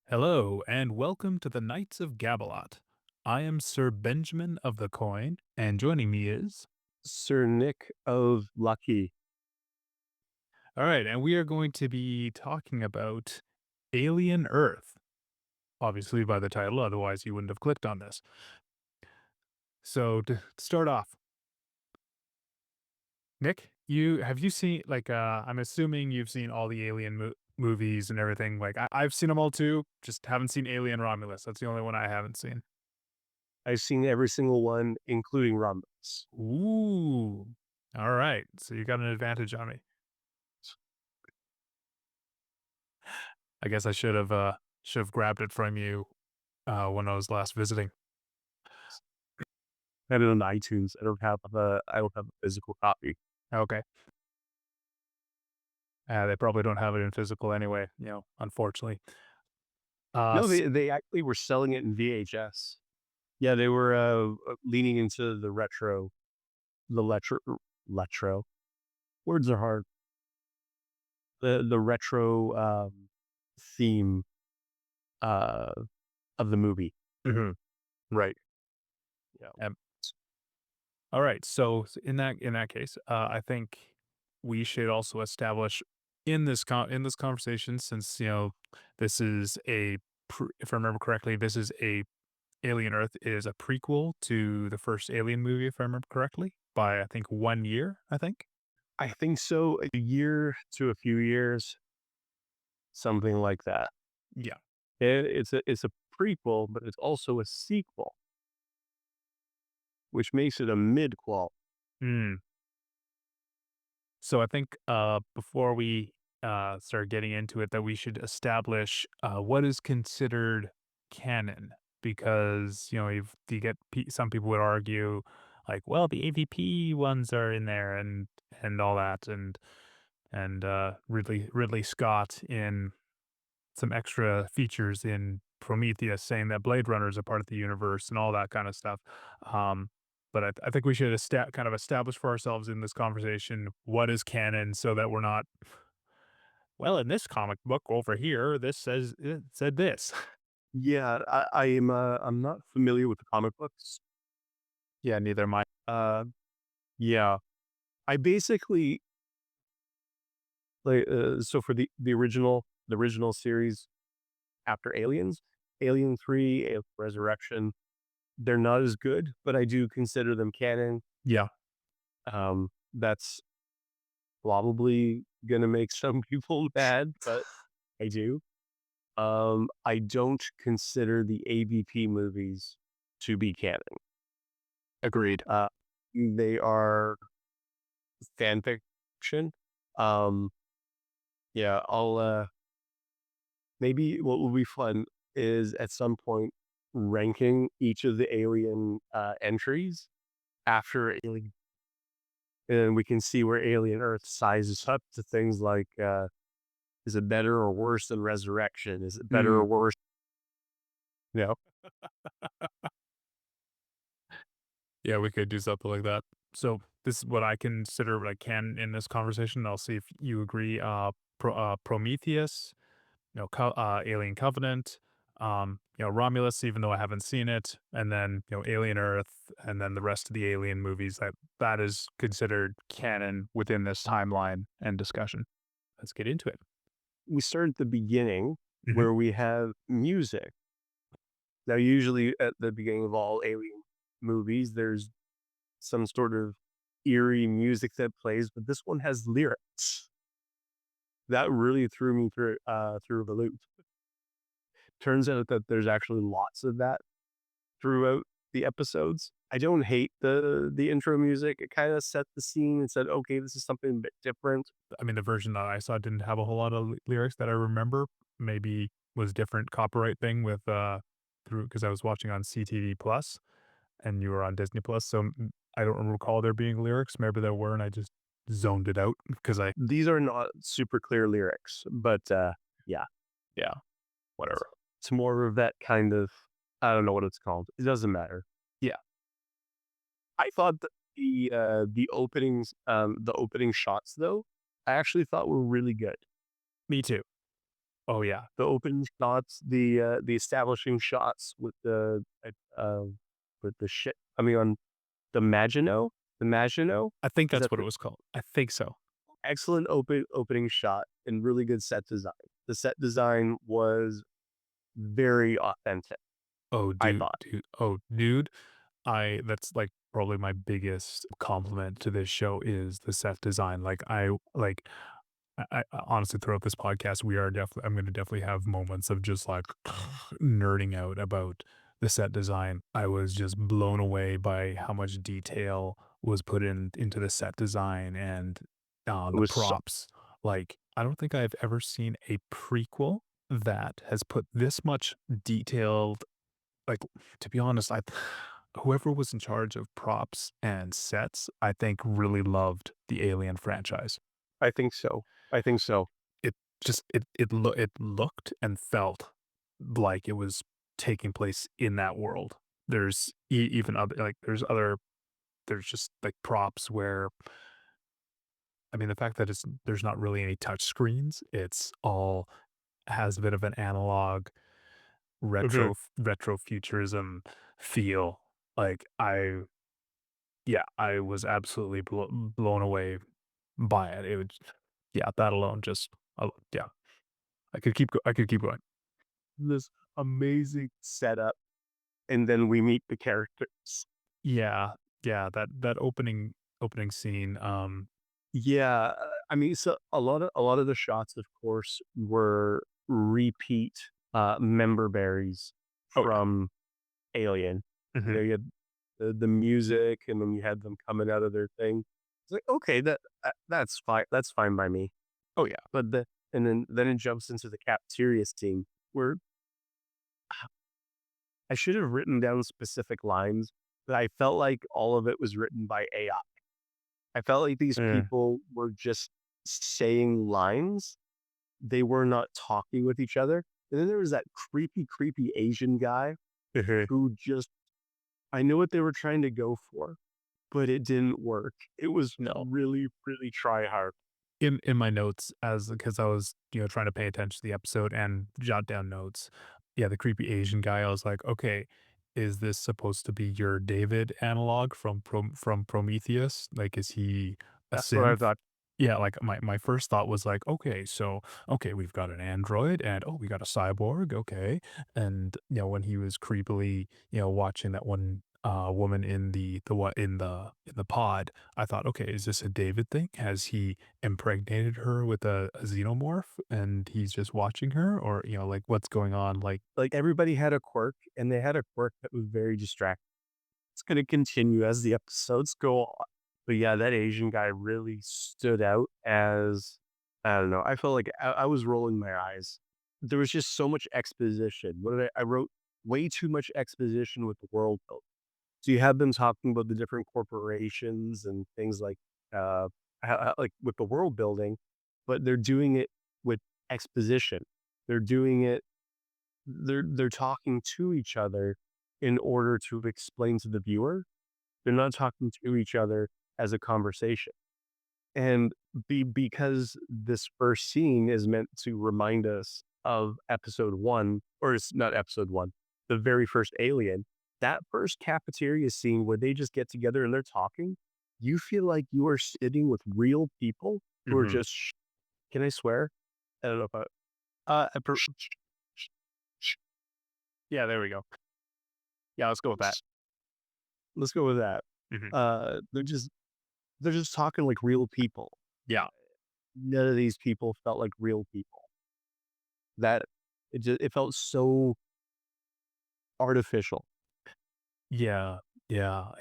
Hello, and welcome to the Knights of Gab-A-Lot. I am Sir Benjamin of the Coin, and joining me is. Sir Nick of Lucky. All right, and we are going to be talking about Alien Earth. Obviously, by the title, otherwise, you wouldn't have clicked on this. So, to start off, Nick, you seen, I'm assuming you've seen all the Alien movies and everything. I've seen them all too, just haven't seen Alien Romulus. That's the only one I haven't seen. I've seen every single one, including Romulus. Ooh. All right. So you got an advantage on me. I guess I should have grabbed it from you when I was last visiting. I have it on iTunes. I don't have a physical copy. Okay. They probably don't have it in physical anyway, unfortunately. Uh No, s- they actually were selling it in VHS. Yeah, they were leaning into the retro. Words are hard. The retro theme uh, of the movie. Mhm. Right. Yeah. Um, all right. So in that case, I think we should also establish in this conversation, since this is if I remember correctly, this is a Alien Earth is a prequel to the first Alien movie, if I remember correctly, by I think 1 year. I think. I think so. A year to a few years, something like that. Yeah. It's a prequel, but it's also a sequel, which makes it a midquel. Mm. So I think before we start getting into it, that we should establish what is considered canon, because you get some people would argue like, well, the AVP ones are in there and all that, and Ridley Scott in some extra features in Prometheus, saying that Blade Runner is a part of the universe and all that kind of stuff. Um, but I think we should kind of establish for ourselves in this conversation what is canon, so that we're not, well, in this comic book over here, this says it said this. Yeah, I'm not familiar with the comic books. Yeah, neither am I. Uh, yeah, I basically so for the original series after Aliens, Alien 3, Alien Resurrection, they're not as good, but I do consider them canon. Yeah, That's probably gonna make some people mad, but I do. I don't consider the AVP movies to be canon. agreed. Uh, they are fan fiction. Um, yeah, maybe what will be fun is at some point ranking each of the Alien entries after Alien, and we can see where Alien Earth sizes up to things like is it better or worse than Resurrection? Is it better or Mm, worse? You know, yeah, we could do something like that. So this is what I consider what I can in this conversation. I'll see if you agree. Prometheus, Alien Covenant, Romulus, even though I haven't seen it, and then, Alien Earth, and then the rest of the Alien movies, that is considered canon within this timeline and discussion. Let's get into it. we start at the beginning Mhm. where we have music. Now, usually at the beginning of all Alien movies, there's some sort of eerie music that plays, but this one has lyrics. That really threw me through the loop. Turns out that there's actually lots of that throughout the episodes. I don't hate the intro music. It kind of set the scene and said, okay, this is something a bit different. I mean, the version that I saw didn't have a whole lot of lyrics that I remember. Maybe was different copyright thing with through, because I was watching on CTV Plus and you were on Disney Plus, so I don't recall there being lyrics. Maybe there were, and I just zoned it out because I. These are not super clear lyrics, but yeah, Yeah, whatever. it's more of that kind of, I don't know what it's called. It doesn't matter. Yeah. I thought that the opening shots though, I actually thought were really good. Me too. Oh, yeah. The open shots, the establishing shots with the shit coming on the Maginot? I think Is that's that what it the was called. I think so. excellent opening shot and really good set design. The set design was very authentic, Oh, I dude, thought. dude. Oh, dude. I that's, like, probably my biggest compliment to this show is the set design. I honestly, throughout this podcast, we are definitely I'm gonna definitely have moments of just, like, nerding out about the set design. I was just blown away by how much detail was put into the set design and, It the was so props. Like, I don't think I've ever seen a prequel that has put this much detailed like, to be honest, I whoever was in charge of props and sets, I think really loved the Alien franchise. I think so. I think so. It just it looked and felt like it was taking place in that world. There's even other like, there's just, like, props where I mean, the fact that there's not really any touch screens, it's all has a bit of an analog Mhm. retro futurism feel. Like, yeah, I was absolutely blown away by it. It was yeah, that alone just yeah, I could keep going. This amazing setup, and then we meet the characters. Yeah, yeah, that opening scene, Yeah, I mean, so a lot of the shots, of course, were repeat, member berries oh, yeah. from Alien. Mhm. You had the music, and then you had them coming out of their thing. It's like, okay, that's fine by me. Oh, yeah. But then it jumps into the cafeteria scene where I should have written down specific lines, but I felt like all of it was written by AI. I felt like these Mm. people were just saying lines. They were not talking with each other. And then there was that creepy Asian guy Mhm. who just I know what they were trying to go for, but it didn't work. It was No. really try hard. In my notes as because I was, trying to pay attention to the episode and jot down notes. Yeah, the creepy Asian guy, I was like, "Okay, is this supposed to be your David analog from Prometheus? Like, is he a That's what I synth?" thought. Yeah, like, my first thought was like, "Okay, so, okay, we've got an android and, oh, we got a cyborg, okay." And, when he was creepily, watching that one, woman in the what in the pod, I thought, "Okay, is this a David thing? Has he impregnated her with a xenomorph and he's just watching her or, like what's going on? Like, Like everybody had a quirk, and they had a quirk that was very distracting. It's going to continue as the episodes go on. But yeah, that Asian guy really stood out as I don't know. I felt like I was rolling my eyes. There was just so much exposition. What did I wrote way too much exposition with the world building. So you have them talking about the different corporations and things like like with the world building, but they're doing it with exposition. They're doing it they're talking to each other in order to explain to the viewer. They're not talking to each other as a conversation. And because this first scene is meant to remind us of episode 1, or it's not episode 1, the very first Alien, that first cafeteria scene where they just get together and they're talking, you feel like you are sitting with real people who are mhm. just can I swear? I don't know if I per Yeah, there we go. Yeah, let's go with that. let's go with that. Mhm. They're just talking like real people. Yeah. None of these people felt like real people. That it felt so artificial. Yeah. Yeah.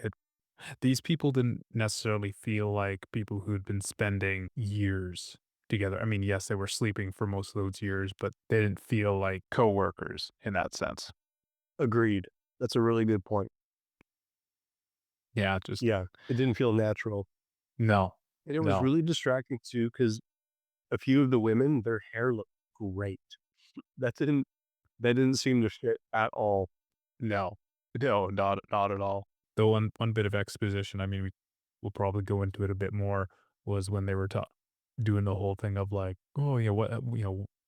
These people didn't necessarily feel like people who'd been spending years together. I mean, yes, they were sleeping for most of those years, but they didn't feel like coworkers in that sense. Agreed. That's a really good point. Yeah, just Yeah, it didn't feel natural. no. And it was No. really distracting too, because a few of the women, their hair looked great. That didn't that didn't seem to fit at all. No. No, not at all. The one bit of exposition, I mean, we'll probably go into it a bit more, was when they were talking. doing the whole thing of like, "Oh, yeah, what,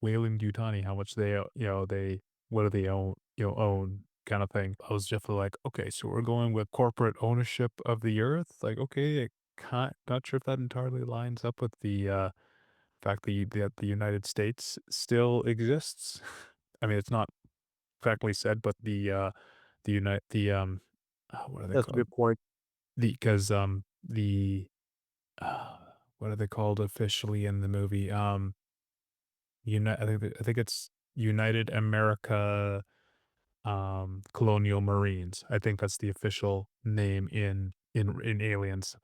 Wayland Yutani, how much they, they what do they own, own," kinda thing. I was definitely like, "Okay, so we're going with corporate ownership of the Earth?" Like, okay, not sure if that entirely lines up with the, fact that the United States still exists. I mean, it's not factly said, but what are they That's a called? good point. The uh, what are they called officially in the movie? I think it's United America, Colonial Marines. I think that's the official name in Aliens.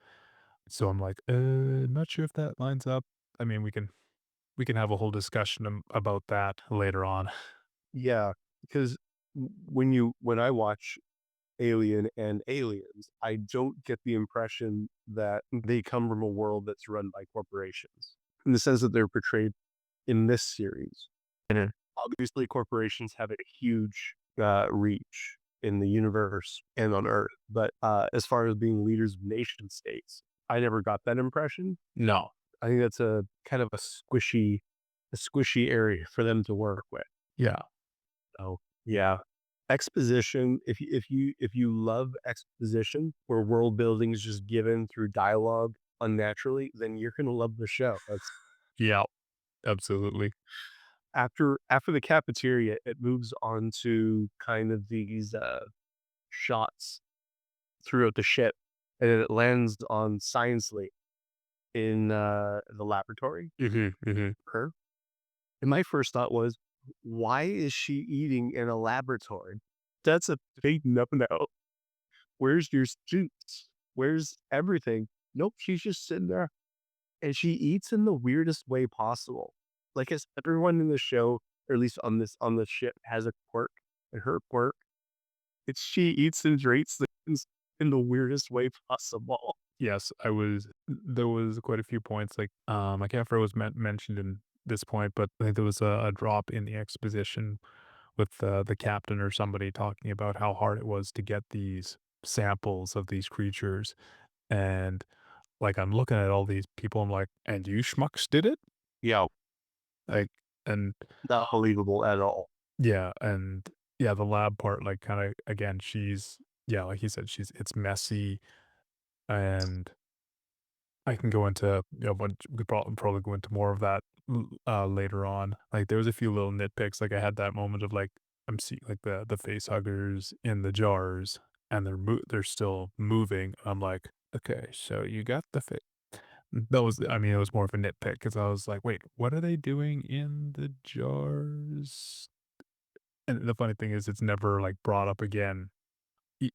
So I'm like, not sure if that lines up. I mean, we can have a whole discussion about that later on. Yeah, because when I watch Alien and Aliens, I don't get the impression that they come from a world that's run by corporations in the sense that they're portrayed in this series. Mhm. Obviously, corporations have a huge reach in the universe and on Earth, but as far as being leaders of nation states, I never got that impression. No. I think that's a kind of a squishy area for them to work with. Yeah. So yeah, exposition. If you love exposition where world building is just given through dialogue unnaturally, then you're gonna love the show. That's Yeah. Absolutely. after the cafeteria, it moves on to kind of these shots throughout the ship, and then it lands on Science Lake in the laboratory. Mhm, mhm. Her and my first thought was, why is she eating in a laboratory? That's a big no no. Where's your suits? Where's everything? Nope, she's just sitting there and she eats in the weirdest way possible. Like as everyone in the show, or at least on the ship, has a quirk, and her quirk, it's she eats and drinks things in the weirdest way possible. Yes, there was quite a few points, like, I can't remember what was mentioned in this point, but I think there was a drop in the exposition with the captain or somebody talking about how hard it was to get these samples of these creatures, and, like, I'm looking at all these people, I'm like, "And you schmucks did it?" Yeah, Like, and not believable at all. yeah, and yeah, the lab part, like, kinda again, yeah, like you said, it's messy, and I can go into, but we could probably go into more of that later on. Like there was a few little nitpicks. Like I had that moment of like I'm seeing like the face huggers in the jars and they're still moving. I'm like, okay, so you got the face. That was, I mean, it was more of a nitpick because I was like, wait, what are they doing in the jars? And the funny thing is, it's never like brought up again.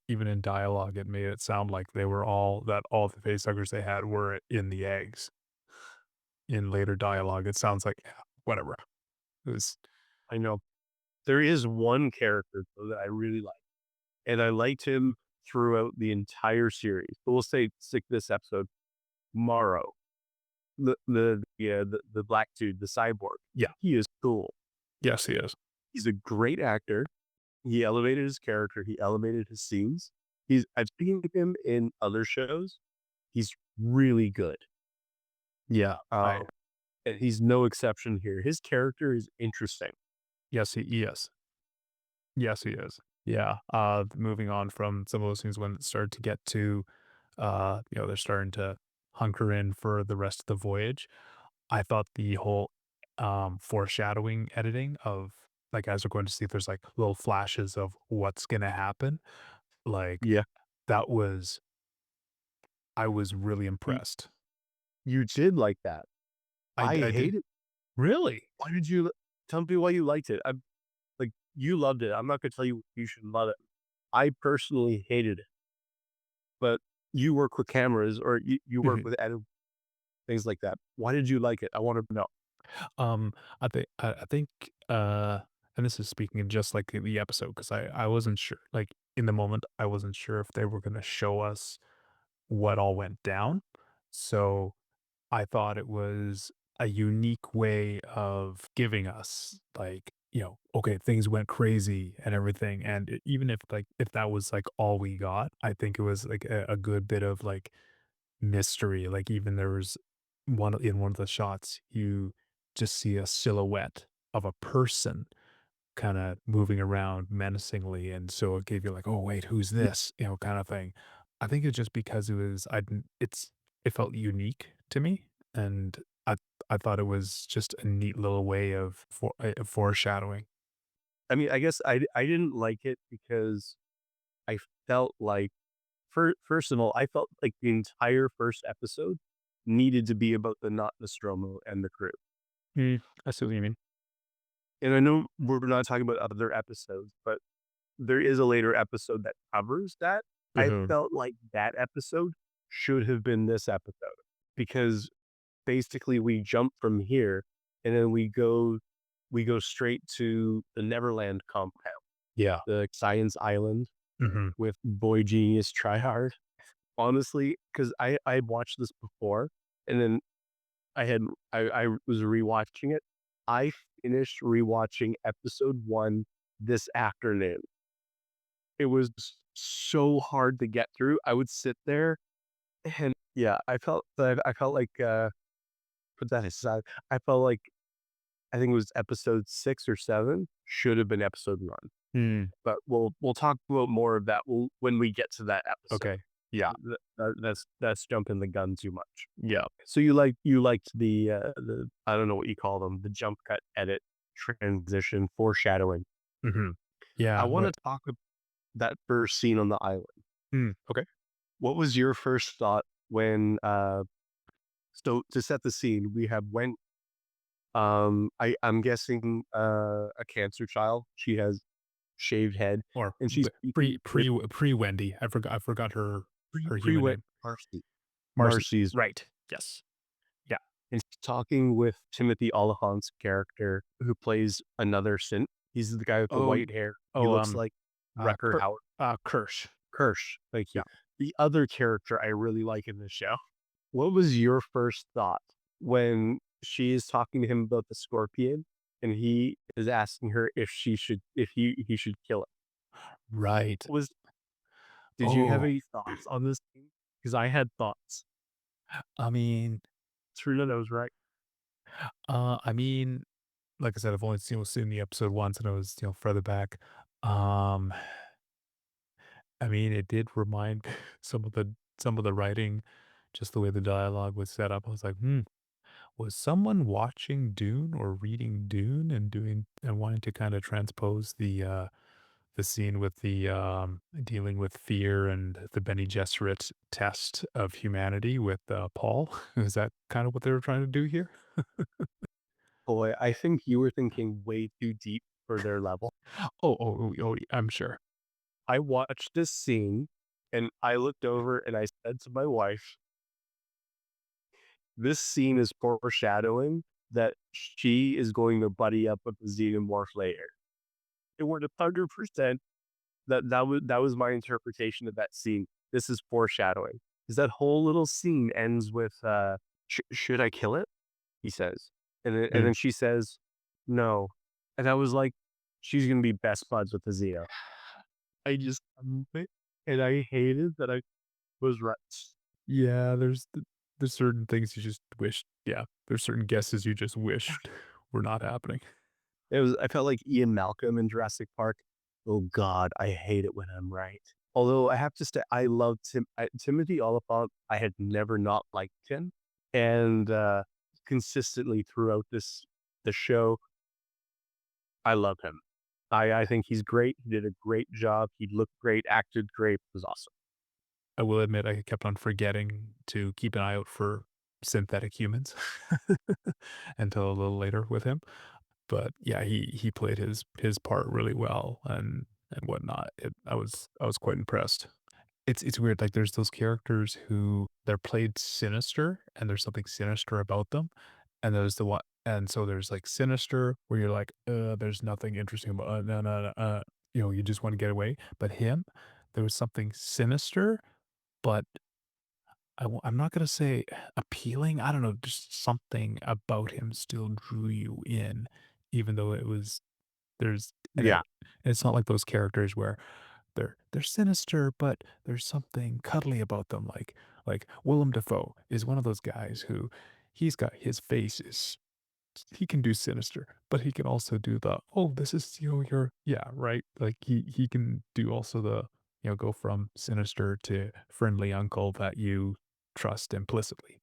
Even in dialogue, it made it sound like all the face huggers they had were in the eggs. In later dialogue, it sounds like, yeah, whatever. It was I know. There is one character though that I really like, and I liked him throughout the entire series. But we'll say stick this episode, Morrow. The black dude, the cyborg. yeah. He is cool. Yes, he is. He's a great actor. He elevated his character. He elevated his scenes. I've seen him in other shows. He's really good. Yeah, I Um, and he's no exception here. His character is interesting. yes, he is. Yes, he is. Yeah, moving on from some of those things when it started to get to, they're starting to hunker in for the rest of the voyage. I thought the whole, foreshadowing editing of, like, as we're going to see, if there's, like, little flashes of what's gonna happen, like, Yeah, that was I was really you, impressed. you did like that. I I did. hate it. Really? Why did you? Tell me why you liked it. I'm like you loved it. I'm not gonna tell you you should love it. I personally hated it, but you work with cameras or you work Mhm. with edit things like that. Why did you like it? I want to know. Um, I think, and this is speaking of just like the episode because I wasn't sure, like in the moment, I wasn't sure if they were gonna show us what all went down. So I thought it was a unique way of giving us like, okay, things went crazy and everything. And even if like if that was like all we got, I think it was like a good bit of like mystery. Like even there was one of the shots, you just see a silhouette of a person kinda moving around menacingly, and so it gave you like, "Oh, wait, who's Yeah, this?" kinda thing. I think it's just because it was I didn't it felt unique to me, and I thought it was just a neat little way of foreshadowing. I mean, I guess I didn't like it because I felt like first of all, I felt like the entire first episode needed to be about the not Nostromo and the crew. I see what you mean. And I know we're not talking about other episodes, but there is a later episode that covers that. I Mhm. felt like that episode should have been this episode because basically we jump from here and then we go straight to the Neverland compound, Yeah. the science island Mhm. with Boy Genius Tryhard. Honestly, because I watched this before and then I was rewatching it. I finished rewatching episode 1 this afternoon. It was so hard to get through. I would sit there and yeah, I felt like, put that aside, I felt like I think it was episode 6 or 7 should have been episode 1, Mm. but we'll talk about more of that when we get to that episode. Okay. Yeah. That's jumping the gun too much. Yeah. So you liked the I don't know what you call them, the jump cut edit, transition, foreshadowing. Mhm. I Yeah, wanna what talk that first scene on the island. okay. What was your first thought when, so to set the scene, we have I'm guessing, a cancer child. She has shaved head, Or and she's speaking with pre-Wendy. I forgot her pre human wet name. Marcy. Marcy. Marcy's Right. Yes. Yeah. and she's talking with Timothy Oliphant's character who plays another synth. He's the guy with the Oh, white hair. He oh, looks like Rucker Kir Howard Kirsch. Kirsch. Thank you. Yeah. The other character I really like in this show. What was your first thought when she is talking to him about the scorpion and he is asking her if he should kill it? Right. Was Did you have Oh, any thoughts on this scene? Because I had thoughts. I mean Trina knows, right? I mean, like I said, I've only seen the episode once, and it was, further back. Um, I mean, it did remind some of the writing, just the way the dialogue was set up. I was like, "Hmm, was someone watching Dune or reading Dune and wanting to kinda transpose the scene with dealing with fear and the Bene Gesserit test of humanity with, Paul? Is that kind of what they were trying to do here?" Boy, I think you were thinking way too deep for their level. I'm sure. I watched this scene and I looked over and I said to my wife, this scene is foreshadowing that she is going to buddy up with the Xenomorph later. It went 100% that was my interpretation of that scene. This is foreshadowing. Because that whole little scene ends with, should I kill it?" He says. And Mm. then she says, "No." And I was like, "She's gonna be best buds with the Xena." I just and I hated that I was right. Yeah, there's certain things you just wish there's certain guesses you just wished were not happening. I felt like Ian Malcolm in Jurassic Park. Oh god, I hate it when I'm right. Although I have to say I love Timothy Olyphant. I had never not liked him, and, consistently throughout the show, I love him. I think he's great. He did a great job. He looked great, acted great, it was awesome. I will admit I kept on forgetting to keep an eye out for synthetic humans until a little later with him. But yeah, he played his part really well and whatnot. I was quite impressed. It's weird, like, there's those characters who they're played sinister, and there's something sinister about them, and there's the one and so there's, like, sinister where you're like, there's nothing interesting about no, no, no, you just wanna get away, but him, there was something sinister, but I'm not gonna say appealing, I don't know, just something about him still drew you in, even though it was there's Yeah. and it's not like those characters where they're sinister, but there's something cuddly about them, like Willem Dafoe is one of those guys who he's got his face is he can do sinister, but he can also do the, "Oh, this is, your" yeah, right? Like, he can do also the, go from sinister to friendly uncle that you trust implicitly.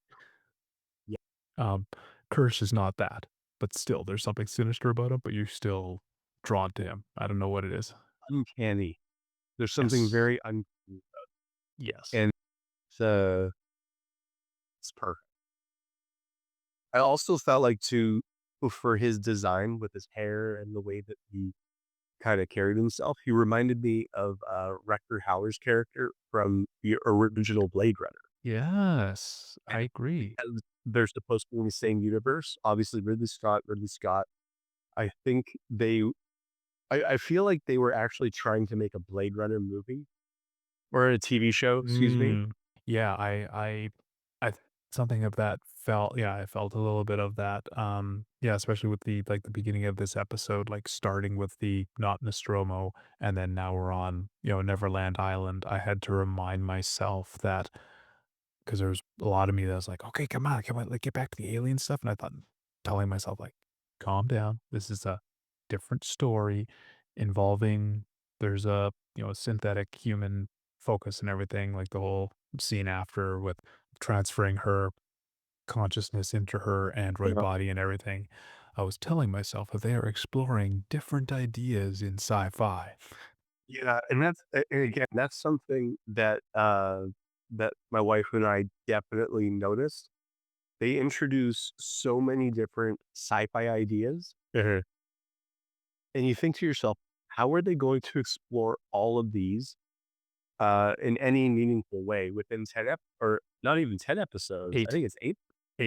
Yeah, Um, Kirsch is not that, but still, there's something sinister about him, but you're still drawn to him. I don't know what it is. uncanny. There's something Yes. very uncanny, Yes. and it's perfect. I also felt like too, for his design with his hair and the way that he kinda carried himself, he reminded me of, Rutger Hauer's character from the original Blade Runner. Yes, And I agree. because they're supposed to be in the same universe, obviously Ridley Scott, I think I feel like they were actually trying to make a Blade Runner movie or a TV show, excuse me. Mm. Yeah, I th something of that felt yeah, I felt a little bit of that, yeah, especially with the beginning of this episode, like, starting with the not Nostromo, and then now we're on, Neverland Island. I had to remind myself that 'cause there was a lot of me that was like, "Okay, come on, like, get back to the alien stuff," and I thought telling myself, like, "Calm down. This is a different story involving there's a, synthetic human focus and everything," like, the whole scene after with transferring her consciousness into her android Yeah. body and everything. I was telling myself that they are exploring different ideas in sci-fi. Yeah, and and again, that's something that, that my wife and I definitely noticed. They introduce so many different sci-fi ideas, Mhm. and you think to yourself, "How are they going to explore all of these, in any meaningful way within 10 or not even 10 episodes?" I 8. think it's 8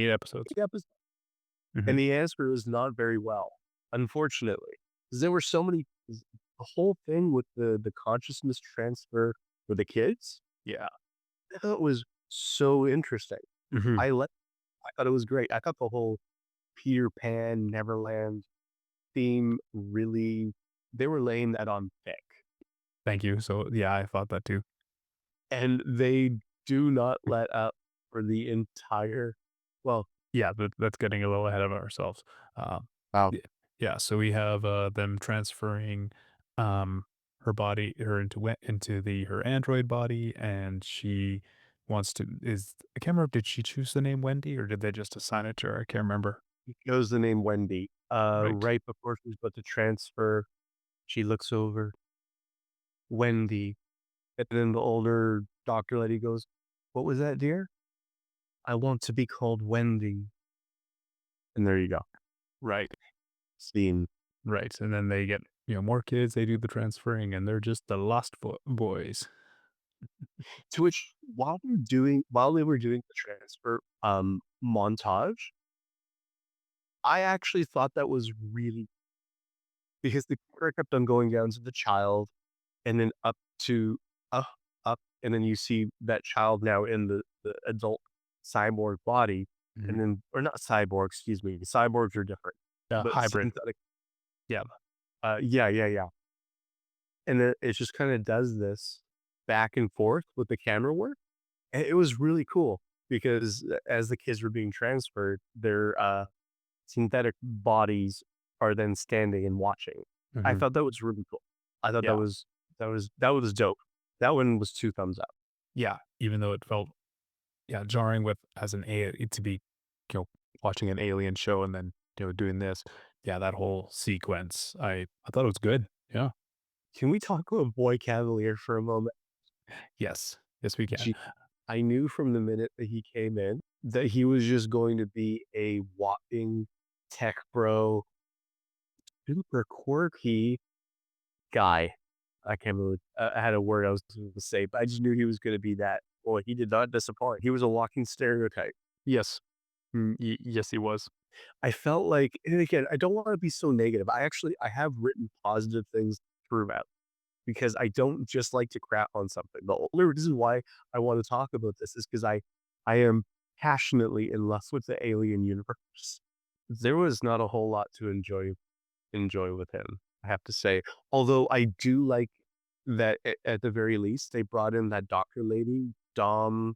episodes. 8 episodes, Mhm. and the answer is not very well, unfortunately, 'cause there were so many the whole thing with the consciousness transfer for the kids, Yeah. I thought was so interesting. Mhm. I let I thought it was great. I thought the whole Peter Pan, Neverland theme really they were laying that on thick, Thank you. So, yeah, I thought that too. and they do not let up for the entire well, Yeah, that's getting a little ahead of ourselves. Um, wow. yeah, yeah, so we have, them transferring, um, her into her android body, and she wants to is I can't remember, did she choose the name Wendy, or did they just assign it to her? I can't remember. He chose the name Wendy. Right. Right before she's about to transfer, she looks over, "Wendy," and then the older doctor lady goes, "What was that, dear?" "I want to be called Wendy." And there you go. Right. Scene. Right, and then they get, more kids, they do the transferring, and they're just the lost boys. To which while they were doing the transfer, montage, I actually thought that was really because the camera kept on going down to the child and then up to uh, up, and then you see that child now in the adult cyborg body, and Mhm. then or not cyborg, excuse me, cyborgs are different, but Hybrid. synthetic Yeah. yeah. And then it just kinda does this back and forth with the camera work, and it was really cool because as the kids were being transferred, their, synthetic bodies are then standing and watching. I Mhm. thought that was really cool. I thought Yeah. that was dope. That one was 2 thumbs up. Yeah, even though it felt, yeah, jarring with as an to be, you know, watching an alien show and then, doing this. Yeah, that whole sequence, I thought it was good. Yeah. Can we talk about Boy Cavalier for a moment? Yes. Yes, we can. Gee, I knew from the minute that he came in that he was just going to be a walking tech bro, super quirky guy. I can't believe I had a word I was going to say, but I just knew he was gonna be that. Boy, he did not disappoint. He was a walking stereotype. Yes. Yes, he was. I felt like and again, I don't wanna be so negative. I have written positive things throughout because I don't just like to crap on something. The only reason why I wanna talk about this is because I am passionately in love with the alien universe. There was not a whole lot to enjoy with him, I have to say. Although I do like that at the very least, they brought in that doctor lady, Dom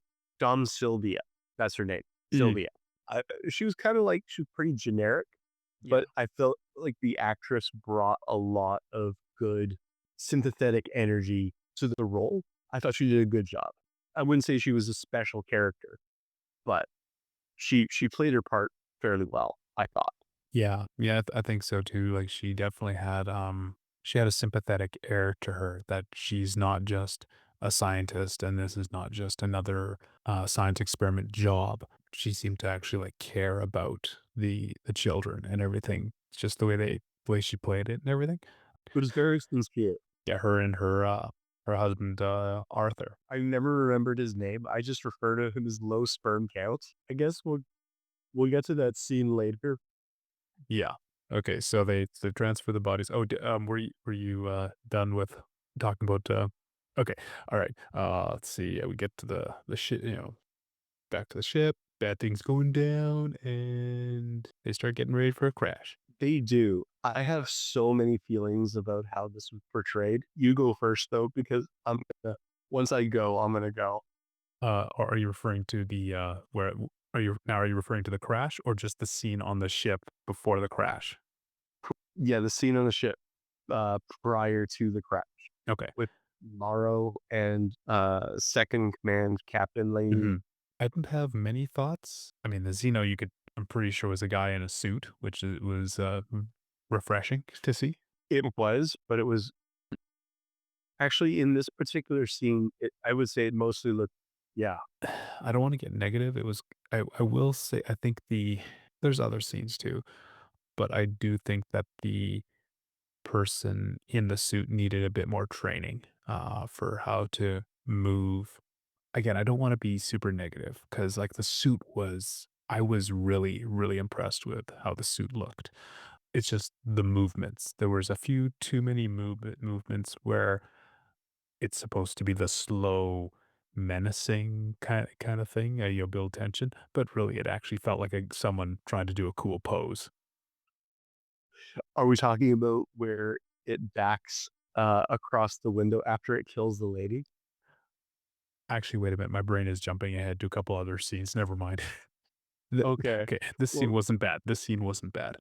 Sylvia. That's her name, E Sylvia. I she was kinda like she was pretty generic, Yeah. but I felt like the actress brought a lot of good sympathetic energy to the role. I thought she did a good job. I wouldn't say she was a special character, but she played her part fairly well, I thought. Yeah, yeah, I think so too. Like she had a sympathetic air to her that she's not just a scientist and this is not just another science experiment job. She seemed to actually like care about the children and everything. It's just the way she played it and everything. It was very sincere. Yeah, her and her husband Arthur. I never remembered his name. I just refer to him as low sperm count. I guess we'll get to that scene later. Yeah. Okay, so they transfer the bodies. Oh, were you done with talking about okay. All right. Let's see. We get to the ship, back to the ship. Bad things going down and they start getting ready for a crash. They do. I have so many feelings about how this was portrayed. You go first though, because once I go, I'm gonna go. Or are you referring to the where are you referring to the crash or just the scene on the ship before the crash? Yeah, the scene on the ship prior to the crash Okay. with Morrow and second command captain lady. Mhm. I don't have many thoughts. I mean, the Xeno I'm pretty sure was a guy in a suit, which it was, refreshing to see. It was, but it was actually in this particular scene, I would say it mostly looked, yeah. I don't wanna get negative. I will say I think there's other scenes too, but I do think that the person in the suit needed a bit more training, for how to move. Again, I don't wanna be super negative because like, the suit was I was really, really impressed with how the suit looked. It's just the movements. There was a few too many movements where it's supposed to be the slow, menacing kind of thing, you'll build tension, but really it actually felt like someone trying to do a cool pose. Are we talking about where it backs across the window after it kills the lady? Actually, wait a minute, my brain is jumping ahead to a couple other scenes, never mind. The Okay. okay, this scene Well, wasn't bad. This scene wasn't bad.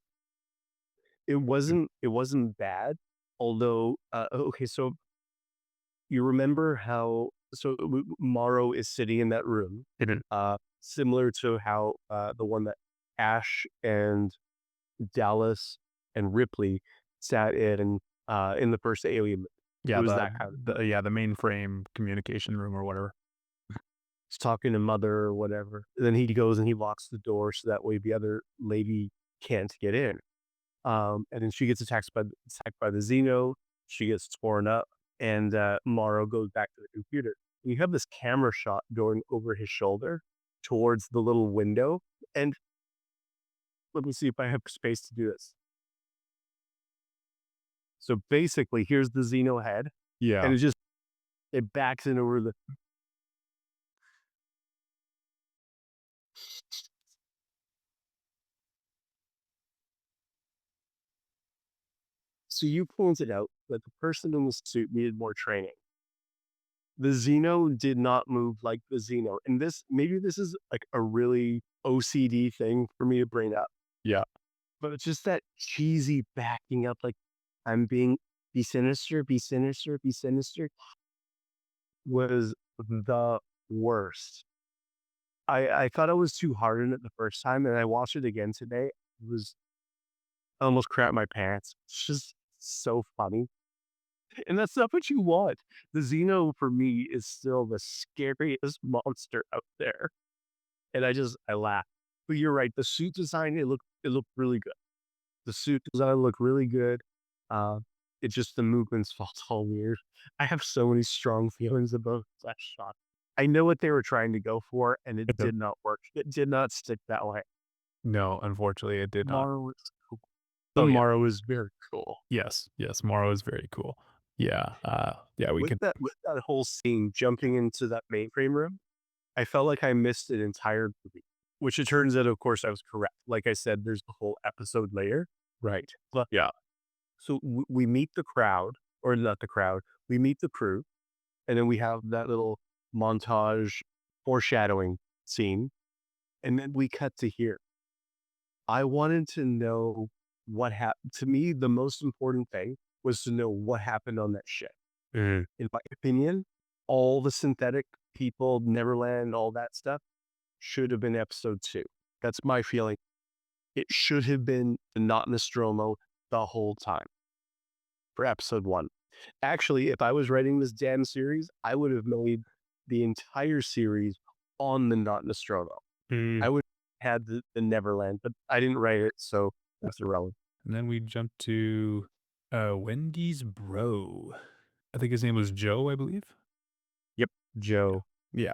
Mm, it wasn't bad, although okay, so you remember how Morrow is sitting in that room, mhm. similar to how the one that Ash and Dallas and Ripley sat in the first Alien movie. It Yeah, was that kind of the mainframe communication room or whatever. he's talking to mother or whatever. Then he goes and he locks the door so that way the other lady can't get in. And then she gets attacked by the Xeno. She gets torn up, and Morrow goes back to the computer. You have this camera shot going over his shoulder towards the little window. And let me see if I have space to do this. So basically, here's the Xeno head, and Yeah. it backs in over the. So you pointed out that the person in the suit needed more training. The Xeno did not move like the Xeno, and this is like a really OCD thing for me to bring up. Yeah. But it's just that cheesy backing up, like, I'm being be sinister, be sinister, was the worst. I thought I was too hard on it the first time, and I watched it again today. It was I almost crapped my pants. It's just so funny, and that's not what you want. The Xeno, for me, is still the scariest monster out there, and I laugh. But you're right, the suit design, it looked really good. The suit design looked really good. Uh, it just the movements felt all weird. I have so many strong feelings about that shot. I know what they were trying to go for, and it did not work. It did not stick that way. No, unfortunately, it did not. Tomorrow is cool. Oh, yeah. Tomorrow is very cool. Yes, yes, Morrow is very cool. Yeah, yeah, we could With that whole scene jumping into that mainframe room, I felt like I missed an entire movie, which it turns out, of course, I was correct. Like I said, there's the whole episode layer. right. But Yeah. so we meet the crowd, or not the crowd. We meet the crew, and then we have that little montage foreshadowing scene. And then we cut to here. I wanted to know what happened. To me, the most important thing was to know what happened on that ship. Mm. In my opinion, all the synthetic people, Neverland, all that stuff should have been episode 2. That's my feeling. It should have been not Nostromo the whole time for episode 1. Actually, if I was writing this damn series, I would have made the entire series on the not Nostromo. Mm. I would have had the Neverland, but I didn't write it, so that's irrelevant. And then we jump to Wendy's bro. I think his name was Joe, I believe. Yep, Joe. Yeah.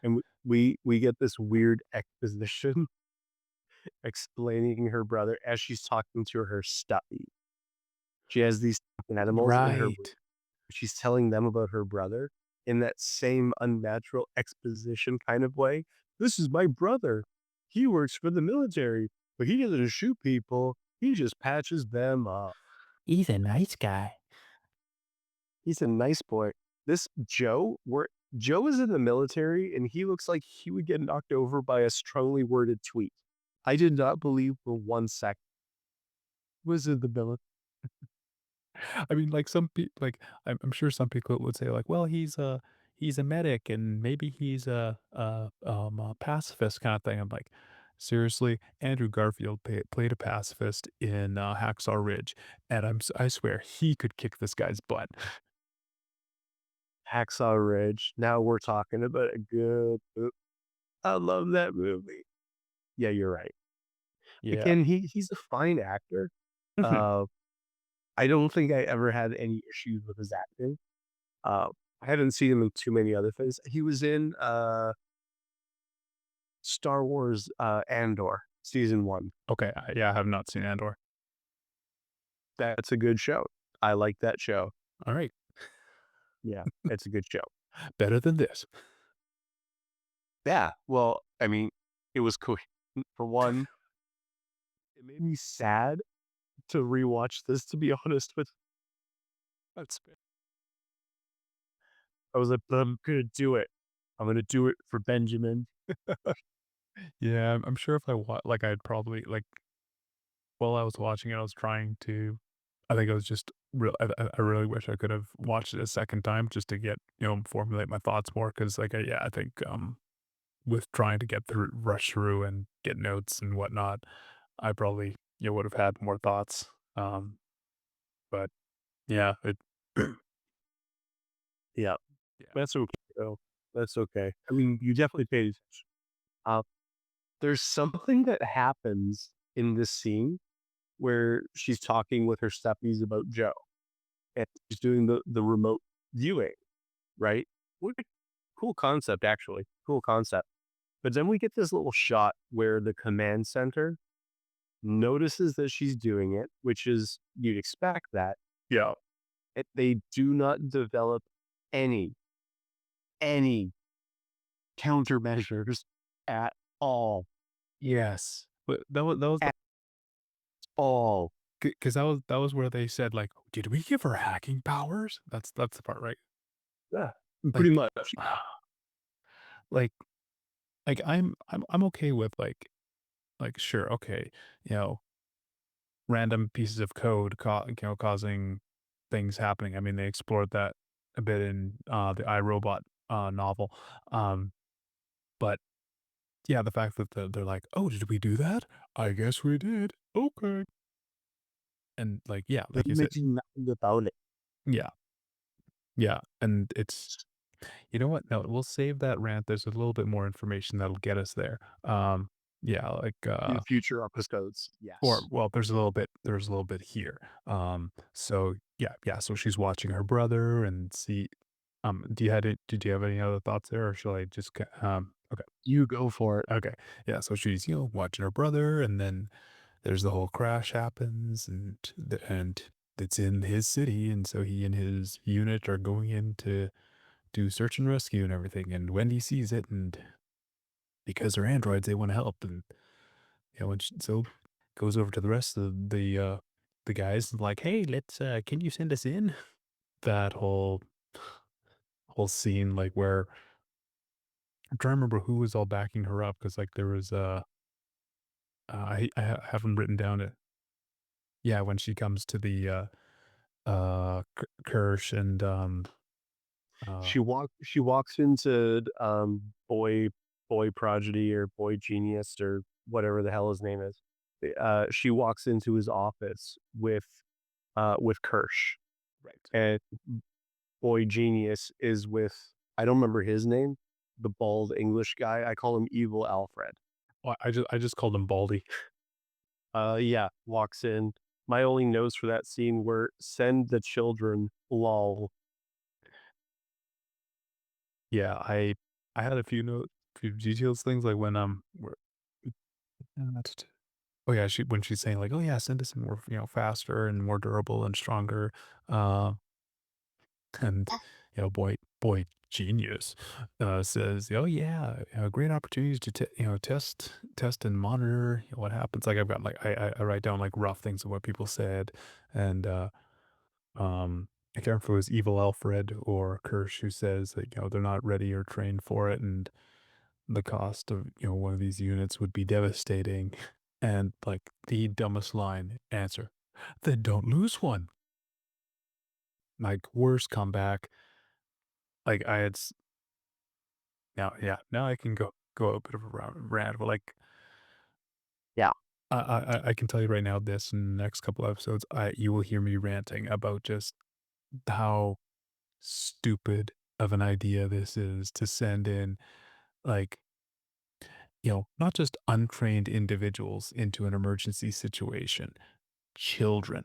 And we get this weird exposition explaining her brother as she's talking to her stuffy. She has these animals in her room. Right. She's telling them about her brother in that same unnatural exposition kind of way. This is my brother. He works for the military, but he doesn't shoot people. He just patches them up. He's a nice guy. He's a nice boy. This Joe is in the military and he looks like he would get knocked over by a strongly worded tweet. I did not believe for 1 second was in the military. I mean, like some people, like I'm sure some people would say, like, well, he's a medic and maybe he's a pacifist kind of thing. I'm like, seriously, Andrew Garfield played a pacifist in Hacksaw Ridge, and I swear he could kick this guy's butt. Hacksaw Ridge. Now we're talking about a good I love that movie. Yeah, you're right. Yeah. Again, he's a fine actor. Uh, I don't think I ever had any issues with his acting. Uh, I haven't seen him in too many other things. He was in Star Wars Andor season 1. Okay. Yeah, I have not seen Andor. That's a good show. I like that show. All right, Yeah, it's a good show. better than this. Yeah, well, I mean, it was cool. For one, it made me sad to rewatch this, to be honest with That's fair. I was like, "But I'm gonna do it. I'm gonna do it for Benjamin." Yeah, I'm sure if like I'd probably like while I was watching it, I was trying to. I think I was just real. I really wish I could have watched it a second time just to get formulate my thoughts more because yeah, I think with trying to get through, rush through, and get notes and whatnot, I probably would have had more thoughts. But yeah, it Yeah, yeah. that's okay, though. That's okay. I mean, you definitely paid attention. Uh, there's something that happens in this scene where she's talking with her steppies about Joe, and she's doing the remote viewing, right? What a cool concept, actually. Cool concept. But then we get this little shot where the command center notices that she's doing it, which is you'd expect that. Yeah. They do not develop any any countermeasures at all. Yes. But that was At all. because that was where they said like, did we give her hacking powers? That's the part, right? Yeah, pretty Like, much. like I'm okay with like sure, okay, you know, random pieces of code causing things happening. I mean, they explored that a bit in the iRobot novel. Um, but yeah, the fact that they're like, "Oh, did we do that? I guess we did. Okay." And like, yeah, like you Doesn't said, make nothing about it. yeah, yeah, and it's you know what? No, we'll save that rant. There's a little bit more information that'll get us there. Yeah, like In future episodes, or yes. well, there's a little bit here. So yeah, so she's watching her brother and see did you have any other thoughts there or shall I just okay. You go for it. Okay. Yeah, so she's, watching her brother and then there's the whole crash happens and it's in his city and so he and his unit are going in to do search and rescue and everything and Wendy sees it and because they're androids they want to help and and so goes over to the rest of the guys and like, "Hey, let's can you send us in?" That whole scene like where I'm trying to remember who was all backing her up because like there was haven't written down it. Yeah, when she comes to the Kirsch and uh She walks into boy prodigy or boy genius or whatever the hell his name is. She walks into his office with Kirsch, right. and boy genius is with, I don't remember his name, the bald English guy. I call him Evil Alfred. Well, I just called him Baldy. Yeah, walks in. My only notes for that scene were send the children, lol. Yeah, I had a few details things like when oh yeah, when she's saying like, oh yeah, send us more, faster and more durable and stronger. Uh, and boy genius says, oh yeah, great opportunities to test and monitor what happens. Like I've got like I write down like rough things of what people said, and I can't remember if it was Evil Alfred or Kirsch who says that they're not ready or trained for it, and the cost of one of these units would be devastating. And like the dumbest line answer, then don't lose one. Like worst comeback. Like now I can go a bit of a rant, but like Yeah. I can tell you right now, this in the next couple episodes, you will hear me ranting about just how stupid of an idea this is to send in like not just untrained individuals into an emergency situation, children.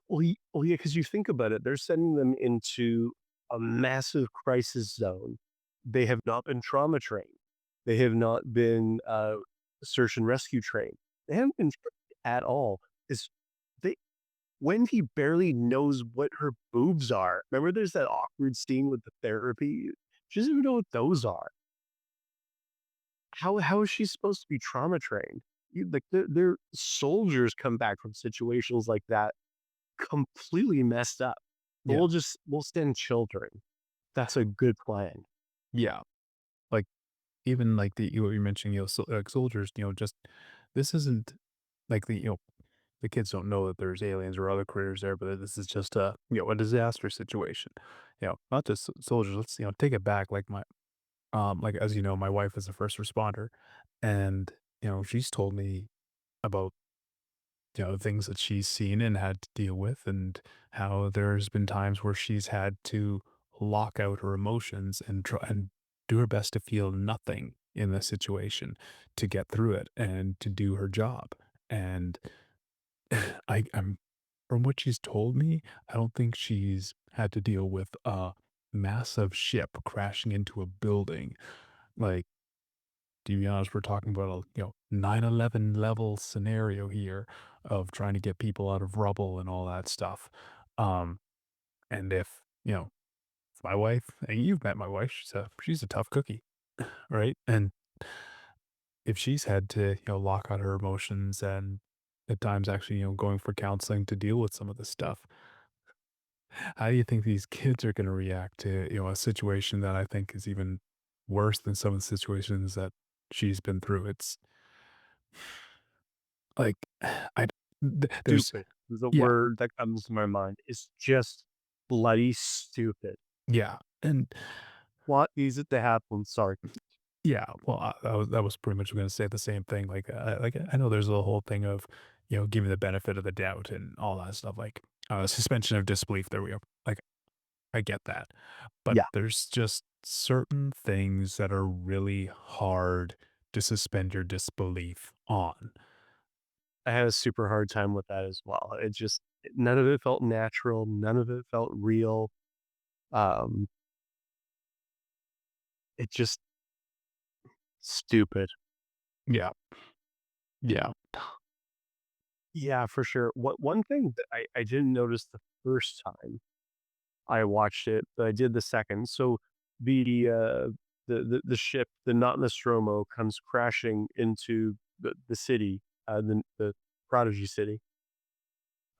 Well, yeah, because you think about it, they're sending them into a massive crisis zone. They have not been trauma trained. They have not been search and rescue trained. They haven't been trained at all. Is they Wendy barely knows what her boobs are. Remember, there's that awkward scene with the therapy. She doesn't even know what those are. How is she supposed to be trauma trained? Like their soldiers come back from situations like that completely messed up. But Yeah. we'll send children. That's a good plan. Yeah. Like even like what you mentioned, like soldiers, just this isn't like the kids don't know that there's aliens or other critters there, but this is just a disaster situation. Not just soldiers. Let's take it back. Like like as you know, my wife is a first responder, and she's told me about the things that she's seen and had to deal with, and how there's been times where she's had to lock out her emotions and try and do her best to feel nothing in the situation to get through it and to do her job. And I'm from what she's told me, I don't think she's had to deal with a massive ship crashing into a building. Like, to be honest, we're talking about a 9/11 level scenario here of trying to get people out of rubble and all that stuff. Um, and if my wife, and you've met my wife, she's a tough cookie, right? And if she's had to lock out her emotions and at times actually going for counseling to deal with some of this stuff, how do you think these kids are going to react to a situation that I think is even worse than some of the situations that she's been through? It's like, there's Stupid. The yeah, word that comes to my mind is just bloody stupid. yeah, and What is it to happen? Sorry. yeah, well, that was pretty much gonna say the same thing, like, I know there's a whole thing of, giving the benefit of the doubt and all that stuff, like, suspension of disbelief, there we go, like, I get that, but Yeah, there's just certain things that are really hard to suspend your disbelief on. I had a super hard time with that as well. It just none of it felt natural. None of it felt real. Um, it just stupid. Yeah, yeah, Yeah, for sure. What one thing that I didn't notice the first time I watched it, but I did the second. So the the ship, the Not Nostromo, comes crashing into the city, the Prodigy City.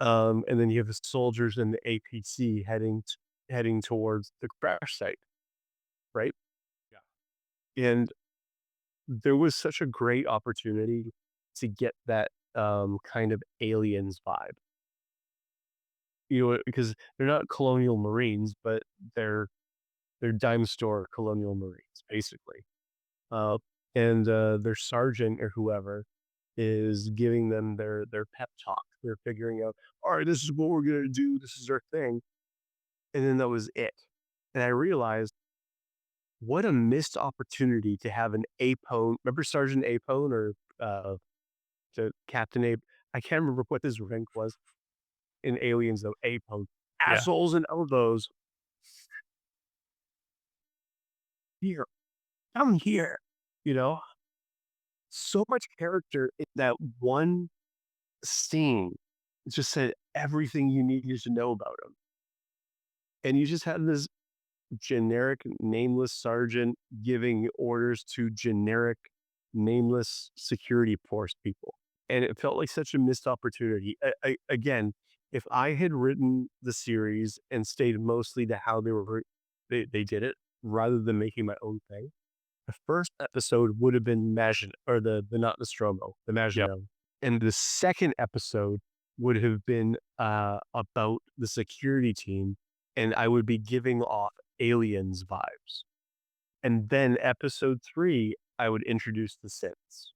And then you have the soldiers and the APC heading towards the crash site, right? And there was such a great opportunity to get that, kind of aliens vibe. Because they're not colonial marines, but they're they're dime store colonial marines, basically. Uh, and, their sergeant or whoever is giving them their pep talk. They're figuring out, "Alright, this is what we're gonna do. This is our thing." And then that was it. And I realized what a missed opportunity to have an Apone. Remember Sergeant Apone or, the Captain Ape? I can't remember what his rank was in Aliens, though, Apone. Yeah. Assholes and elbows. Here, come here. You know? So much character in that one scene. It just said everything you needed to know about him. And you just had this generic nameless sergeant giving orders to generic nameless security force people. And it felt like such a missed opportunity. Again, if I had written the series and stayed mostly to how they did it rather than making my own thing, the first episode would have been Maginot or the not Nostromo, the Yep. Maginot. And the second episode would have been, about the security team, and I would be giving off aliens vibes. And then episode 3, I would introduce the synths.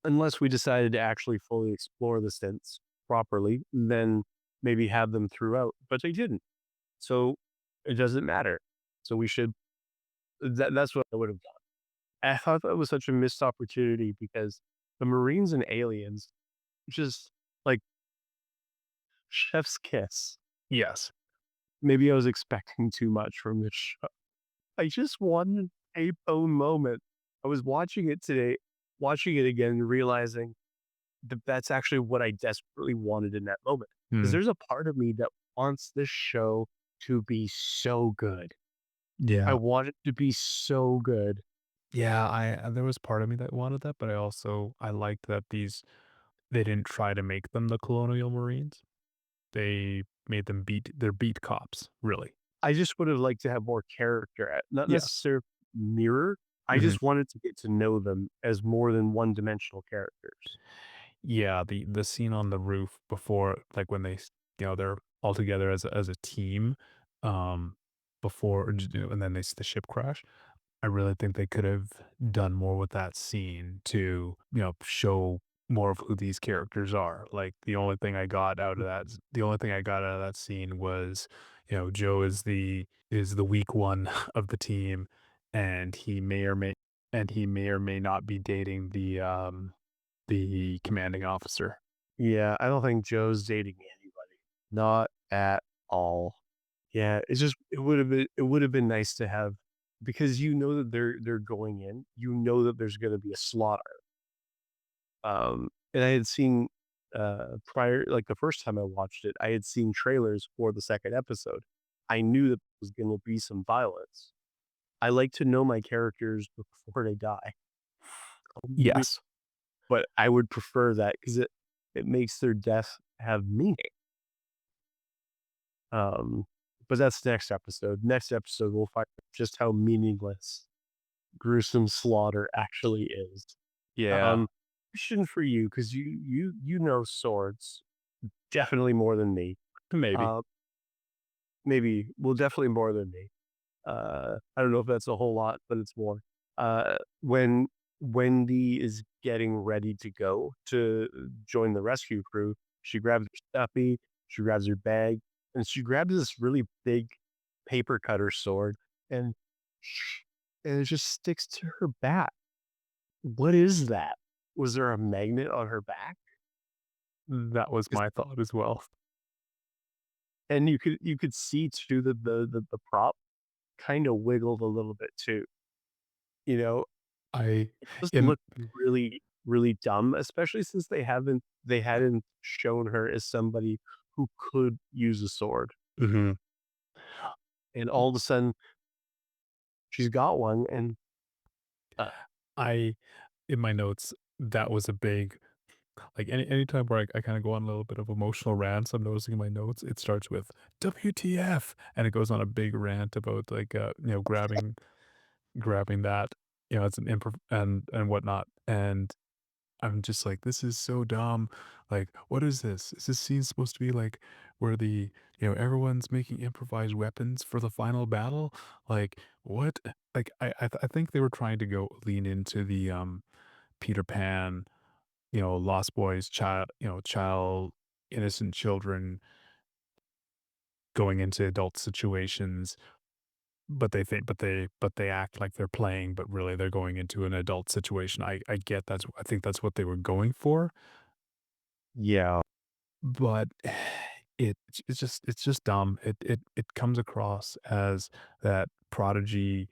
Unless we decided to actually fully explore the synths properly, then maybe have them throughout, but they didn't. So it doesn't matter. So we should that's what I would have done. I thought that was such a missed opportunity because the Marines and aliens just like chef's kiss. Yes. Maybe I was expecting too much from this show. I just wanted a bone moment. I was watching it today, watching it again, realizing that that's actually what I desperately wanted in that moment. Because Mm. there's a part of me that wants this show to be so good. I Yeah. want it to be so good. Yeah, there was part of me that wanted that, but I liked that they didn't try to make them the colonial marines. They made them beat cops, really. I just would have liked to have more character, not Yes. necessarily mirror. I Mhm. just wanted to get to know them as more than one dimensional characters. Yeah, the scene on the roof before, like, when they're all together as a team, um, before and then the ship crash. I really think they could have done more with that scene to, show more of who these characters are. Like, the only thing I got out of that scene was, Joe is the weak one of the team, and he may or may not be dating the commanding officer. Yeah, I don't think Joe's dating anybody. Not at all. Yeah, it would have been nice to have because you know that they're going in, you know that there's gonna be a slaughter. And I had seen prior like the first time I watched it, I had seen trailers for the second episode. I knew that there was gonna be some violence. I like to know my characters before they die. Yes. But I would prefer that because it makes their death have meaning. Um, but that's next episode. Next episode, we'll find out just how meaningless gruesome slaughter actually is. Yeah, Um, question for you because you know swords definitely more than me. maybe. Uh, maybe well, definitely more than me. I don't know if that's a whole lot, but it's more. When Wendy is getting ready to go to join the rescue crew, she grabs her stuffy, she grabs her bag, and she grabs this really big paper cutter sword, and and it just sticks to her back. What is that? Was there a magnet on her back? That was 'Cause- my thought as well. And you could see too that the prop kind of wiggled a little bit too. You know, I doesn't am look really, really dumb, especially since they hadn't shown her as somebody who could use a sword. Mhm. And all of a sudden, she's got one, and, uh I in my notes, that was a big like, anytime where I kinda go on a little bit of emotional rants, I'm noticing in my notes, it starts with "WTF," and it goes on a big rant about, like, grabbing that. it's an improv and whatnot, and I'm just like, "This is so dumb." Like, "What is this? Is this scene supposed to be like where everyone's making improvised weapons for the final battle? Like, what?" Like, I think they were trying to go lean into the, Peter Pan, Lost Boys, innocent children going into adult situations, but they act like they're playing, but really they're going into an adult situation. I think that's what they were going for, Yeah. but it's just dumb. It comes across as that Prodigy,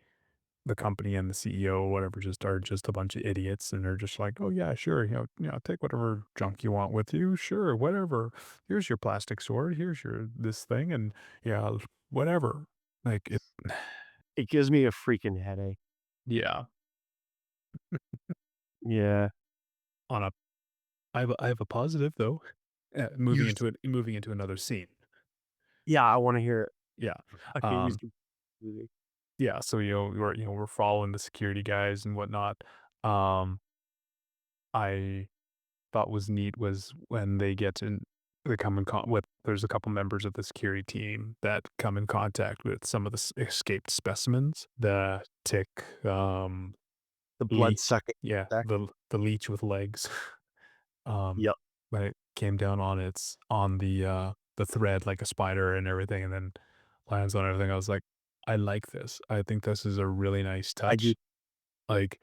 the company and the CEO or whatever just are just a bunch of idiots and they're just like, "Oh yeah, sure, take whatever junk you want with you. Sure, whatever. Here's your plastic sword. Here's your this thing and yeah, whatever." Like it It gives me a freaking headache. yeah. Yeah. On a I have a positive though. You Moving into another scene. Yeah, I wanna hear it. Yeah. Okay, you Um, skip movie. yeah, so, we're following the security guys and whatnot. Um, I thought was neat was when they come in con with there's a couple members of the security team that come in contact with some of the escaped specimens, the tick, The blood leech, sucking yeah, effect. the leech with legs. Um, Yep. when it came down on the thread like a spider and everything, and then lands on everything, I was like, "I like this. I think this is a really nice I do. touch." Like,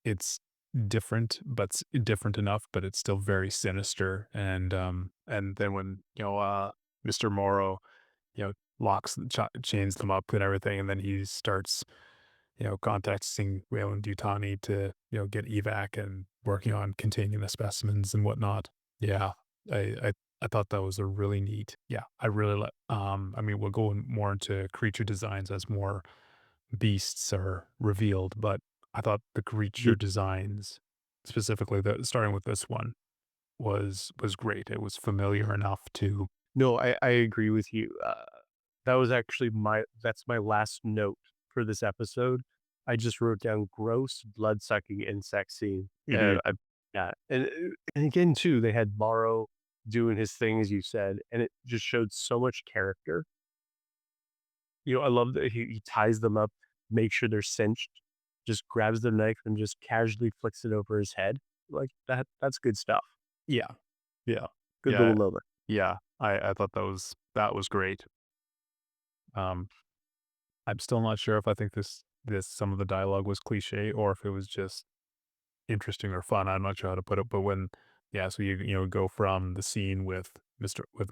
it's different, but different enough, but it's still very sinister, and then when, Mr. Morrow, locks chains them up and everything, and then he starts contacting Wayland-Yutani to, get evac and working on containing the specimens and whatnot. Yeah, I I I thought that was a really neat yeah, I really like I mean, we'll go more into creature designs as more beasts are revealed, but I thought the creature Ye designs, specifically starting with this one, was great. It was familiar enough to No, I agree with you. That was actually that's my last note for this episode. I just wrote down gross blood-sucking insect scene, Mhm. and yeah, and again too, they had Morrow doing his thing, as you said, and it just showed so much character. I love that he ties them up, makes sure they're cinched, just grabs the knife and just casually flicks it over his head. Like, that's good stuff. Yeah. Yeah. Good Yeah. little moment. Yeah. I thought that was great. Um I'm still not sure if I think this some of the dialogue was cliche or if it was just interesting or fun. I'm not sure how to put it, but when yeah, so go from the scene with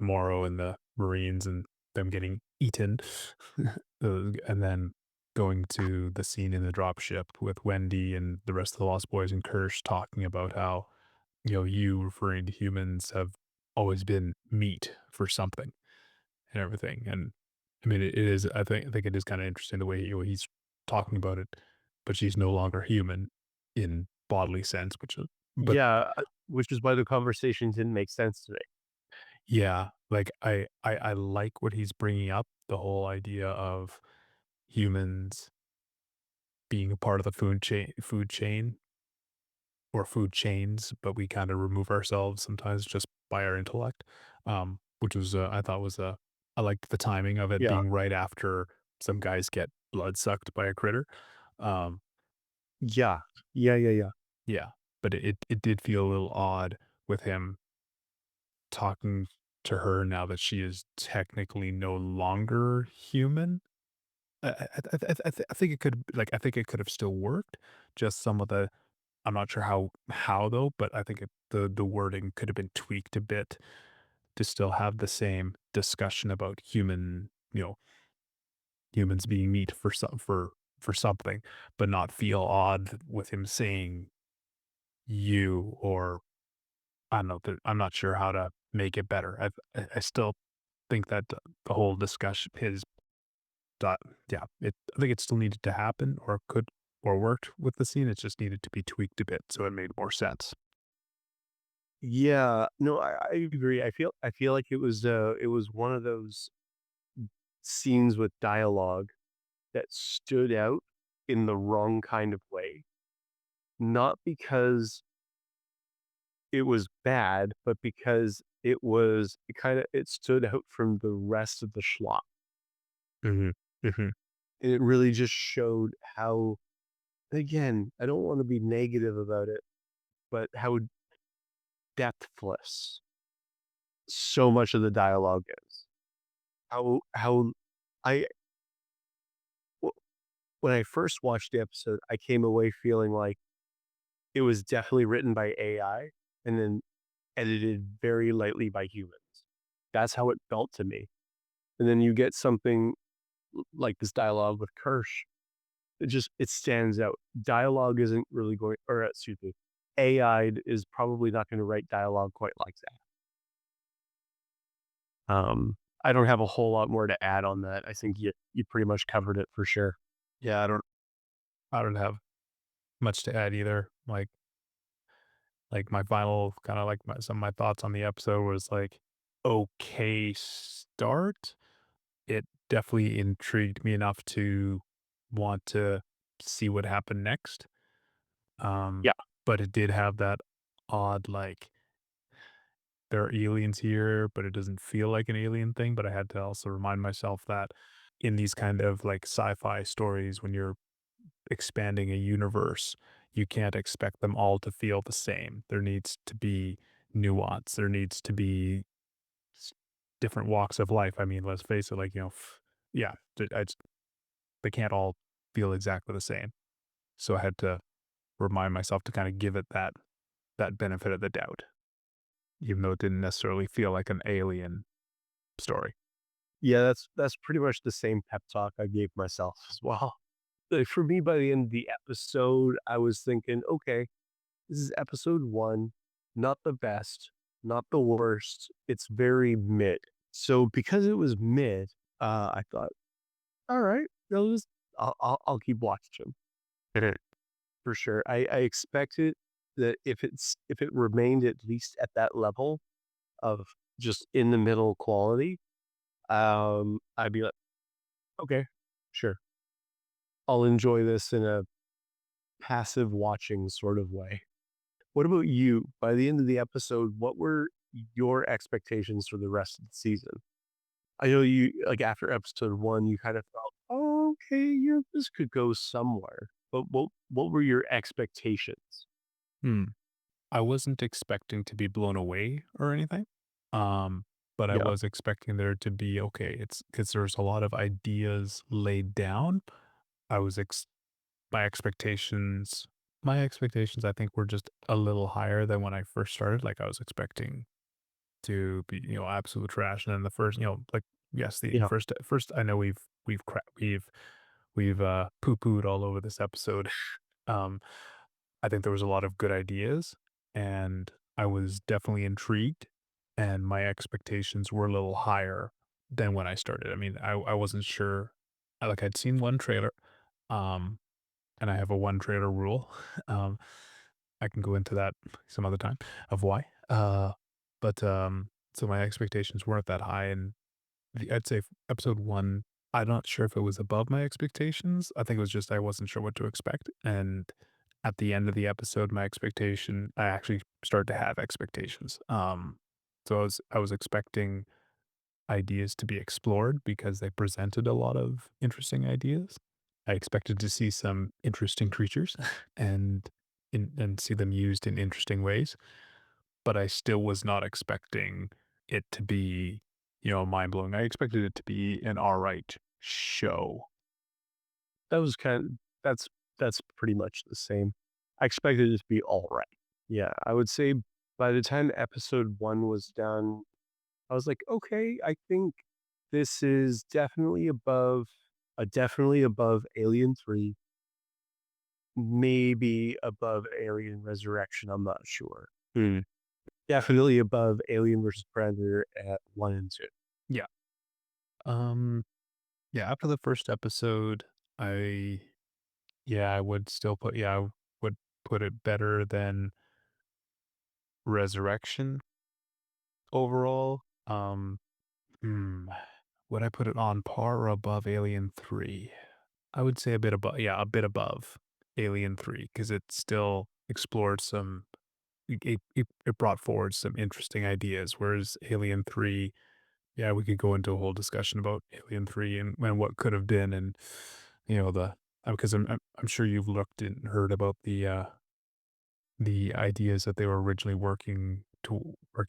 Morrow and the Marines and them getting eaten, and then going to the scene in the dropship with Wendy and the rest of the Lost Boys and Kirsch talking about how, you referring to humans have always been meat for something and everything. And I mean, it is. I think it is kind of interesting the way he's talking about it, but she's no longer human in bodily sense, but Yeah, which is why the conversation didn't make sense to me. yeah, like I like what he's bringing up, the whole idea of humans being a part of the food chain or food chains, but we kind of remove ourselves sometimes just by our intellect, which was I thought was I liked the timing of it Yeah. being right after some guys get blood sucked by a critter. Um, Yeah. Yeah. yeah, but it did feel a little odd with him talking to her now that she is technically no longer human. I think it could I think it could have still worked. Just some of the I'm not sure how though, but I think the wording could have been tweaked a bit to still have the same discussion about humans being meat for something, but not feel odd with him saying you or I don't know. I'm not sure how to make it better. I still think that the whole discussion is dot yeah. I think it still needed to happen or could or worked with the scene. It just needed to be tweaked a bit so it made more sense. Yeah. No, I agree. I feel like it was one of those scenes with dialogue that stood out in the wrong kind of way. Not because it was bad, but because it stood out from the rest of the schlock. Mhm. Mhm. And it really just showed how, again, I don't want to be negative about it, but how depthless so much of the dialogue is. How I w- when I first watched the episode, I came away feeling like it was definitely written by AI and then edited very lightly by humans. That's how it felt to me. And then you get something like this dialogue with Kirsch. It stands out. Dialogue isn't really going, or excuse me, AI is probably not going to write dialogue quite like that. I don't have a whole lot more to add on that. I think you pretty much covered it for sure. Yeah, I don't have much to add either. Like my final kind of like some of my thoughts on the episode was like, okay, start. It definitely intrigued me enough to want to see what happened next. Um, Yeah, but it did have that odd like there are aliens here, but it doesn't feel like an alien thing. But I had to also remind myself that in these kind of like sci-fi stories, when you're expanding a universe, you can't expect them all to feel the same. There needs to be nuance. There needs to be s- different walks of life. I mean, let's face it, like, yeah, they can't all feel exactly the same. So I had to remind myself to kind of give it that benefit of the doubt, even though it didn't necessarily feel like an alien story. yeah, that's pretty much the same pep talk I gave myself as well. Like, for me, by the end of the episode, I was thinking, okay, this is episode one, not the best, not the worst. It's very mid. So because it was mid, I thought, all right, I'll keep watching for sure. I expected that if it remained at least at that level of just in the middle quality, I'd be like, okay, sure, I'll enjoy this in a passive watching sort of way. What about you? By the end of the episode, what were your expectations for the rest of the season? I know you like after episode one, you kind of felt, oh, okay, yeah, this could go somewhere. But what were your expectations? Hmm. I wasn't expecting to be blown away or anything. Um, but I Yeah, was expecting there to be okay. It's because there's a lot of ideas laid down. I was my expectations, I think were just a little higher than when I first started. Like I was expecting to be, absolute trash. And then the first, like yes, the yeah, first I know we've poo-pooed all over this episode. Um, I think there was a lot of good ideas, and I was definitely intrigued, and my expectations were a little higher than when I started. I mean, I wasn't sure. I'd seen one trailer, um, and I have a one trailer rule. Um, I can go into that some other time of why. But so my expectations weren't that high, and I'd say episode 1, I'm not sure if it was above my expectations. I think it was just I wasn't sure what to expect, and at the end of the episode, I actually started to have expectations. So I was expecting ideas to be explored because they presented a lot of interesting ideas. I expected to see some interesting creatures and and see them used in interesting ways, but I still was not expecting it to be, mind blowing. I expected it to be an all right show. that was kind of that's pretty much the same. I expected it to be all right. Yeah, I would say by the time episode one was done, I was like, okay, I think this is definitely above Alien 3, maybe above Alien Resurrection, I'm not sure. Hmm. Definitely above Alien versus Predator at 1 and 2. Yeah. Um, yeah, after the first episode, I I would still I would put it better than Resurrection overall. Hmm, would I put it on par or above Alien 3? I would say a bit above, yeah, a bit above Alien 3 because it still explored some it brought forward some interesting ideas, whereas Alien 3, yeah, we could go into a whole discussion about Alien 3 and what could have been and, the because I'm sure you've looked and heard about the ideas that they were originally working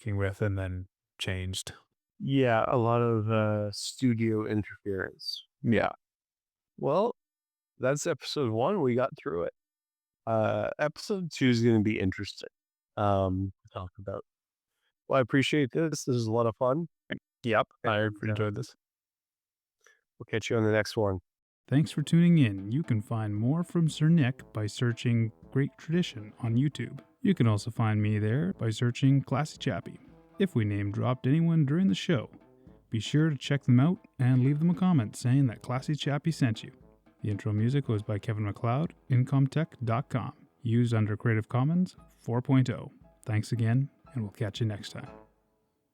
with and then changed. Yeah, a lot of studio interference. Yeah. Well, that's episode 1. We got through it. Episode 2 is going to be interesting to talk about. Well, I appreciate this. This is a lot of fun. Yep, I And enjoyed this. we'll catch you on the next one. Thanks for tuning in. You can find more from Sir Nick by searching Great Tradition on YouTube. You can also find me there by searching Classy Chappy. If we name dropped anyone during the show, be sure to check them out and leave them a comment saying that Classy Chappy sent you. The intro music was by Kevin MacLeod, incomtech.com, used under Creative Commons 4.0. Thanks again, and we'll catch you next time.